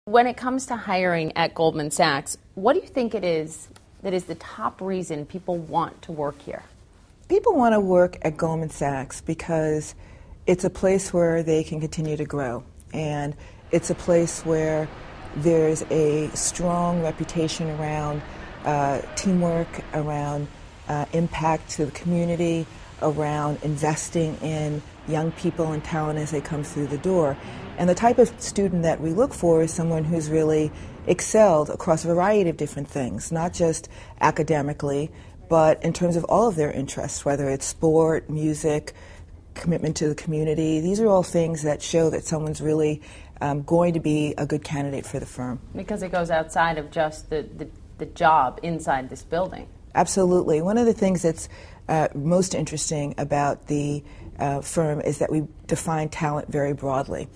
When it comes to hiring at Goldman Sachs, what do you think it is that is the top reason people want to work here? People want to work at Goldman Sachs because it's a place where they can continue to grow, and it's a place where there's a strong reputation around teamwork, around impact to the community, around investing in young people and talent as they come through the door. And the type of student that we look for is someone who's really excelled across a variety of different things, not just academically, but in terms of all of their interests, whether it's sport, music, commitment to the community. These are all things that show that someone's really going to be a good candidate for the firm. Because it goes outside of just the job inside this building. Absolutely. One of the things that's most interesting about the firm is that we define talent very broadly.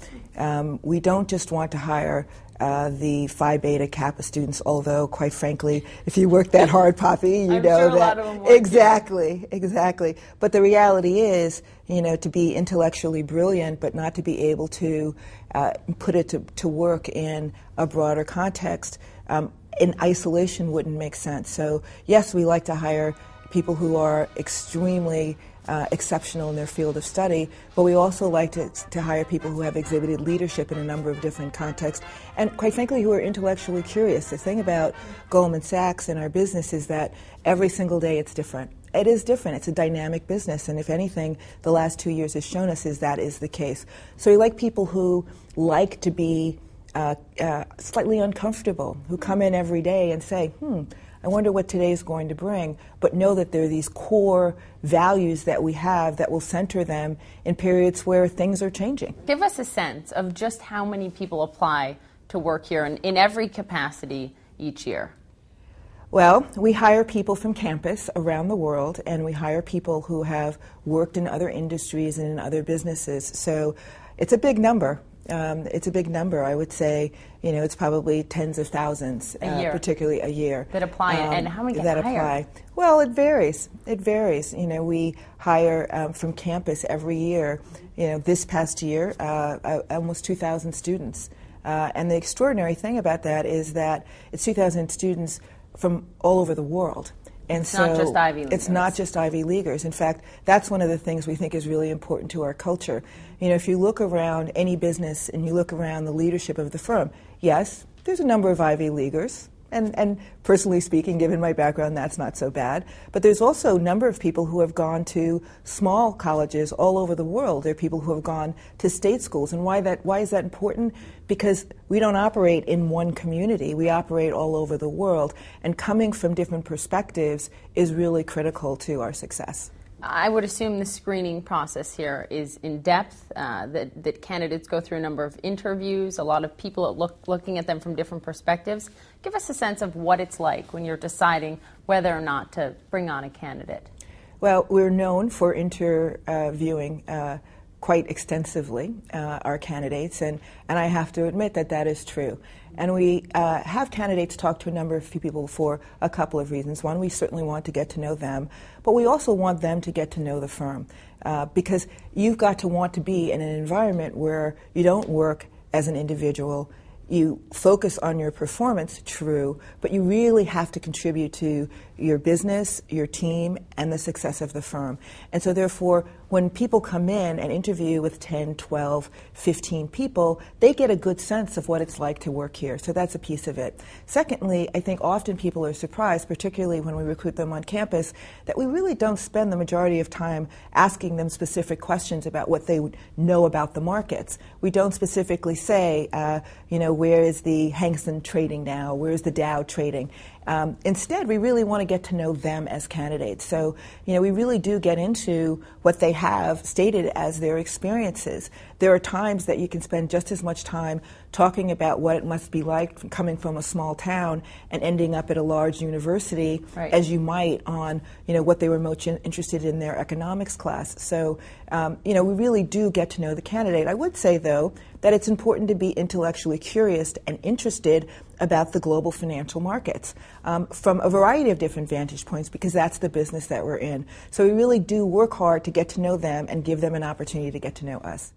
We don't just want to hire the Phi Beta Kappa students, although, quite frankly, if you work that hard, Poppy, you I'm know sure that. A lot of them work exactly. But the reality is, to be intellectually brilliant, but not to be able to put it to work in a broader context, in isolation wouldn't make sense. So, yes, we like to hire people who are extremely exceptional in their field of study, but we also like to hire people who have exhibited leadership in a number of different contexts, and quite frankly, who are intellectually curious. The thing about Goldman Sachs and our business is that every single day it's different. It is different. It's a dynamic business, and if anything, the last 2 years has shown us that is the case. So we like people who like to be slightly uncomfortable, who come in every day and say, I wonder what today's going to bring, but know that there are these core values that we have that will center them in periods where things are changing. Give us a sense of just how many people apply to work here in every capacity each year. Well, we hire people from campus around the world, and we hire people who have worked in other industries and in other businesses. So it's a big number. It's a big number. I would say, it's probably tens of thousands, particularly a year. That apply, and how many get that hired? Apply. Well, it varies. We hire from campus every year. This past year, almost 2,000 students. And the extraordinary thing about that is that it's 2,000 students from all over the world. And it's not just Ivy Leaguers. It's not just Ivy Leaguers. In fact, that's one of the things we think is really important to our culture. If you look around any business and you look around the leadership of the firm, yes, there's a number of Ivy Leaguers. And personally speaking, given my background, that's not so bad. But there's also a number of people who have gone to small colleges all over the world. There are people who have gone to state schools. And why is that important? Because we don't operate in one community. We operate all over the world. And coming from different perspectives is really critical to our success. I would assume the screening process here is in depth, that candidates go through a number of interviews, a lot of people looking at them from different perspectives. Give us a sense of what it's like when you're deciding whether or not to bring on a candidate. Well, we're known for interviewing quite extensively our candidates, and I have to admit that is true. And we have candidates talk to a number of people for a couple of reasons. One, we certainly want to get to know them, but we also want them to get to know the firm, because you've got to want to be in an environment where you don't work as an individual. You focus on your performance, true, but you really have to contribute to your business, your team, and the success of the firm. And so therefore, when people come in and interview with 10, 12, 15 people, they get a good sense of what it's like to work here. So that's a piece of it. Secondly, I think often people are surprised, particularly when we recruit them on campus, that we really don't spend the majority of time asking them specific questions about what they know about the markets. We don't specifically say, where is the Hang Seng trading now? Where is the Dow trading? Instead, we really want to get to know them as candidates. So, we really do get into what they have stated as their experiences. There are times that you can spend just as much time talking about what it must be like coming from a small town and ending up at a large university, right, as you might on, what they were most interested in their economics class. So, we really do get to know the candidate. I would say, though, that it's important to be intellectually curious and interested about the global financial markets from a variety of different vantage points, because that's the business that we're in. So we really do work hard to get to know them and give them an opportunity to get to know us.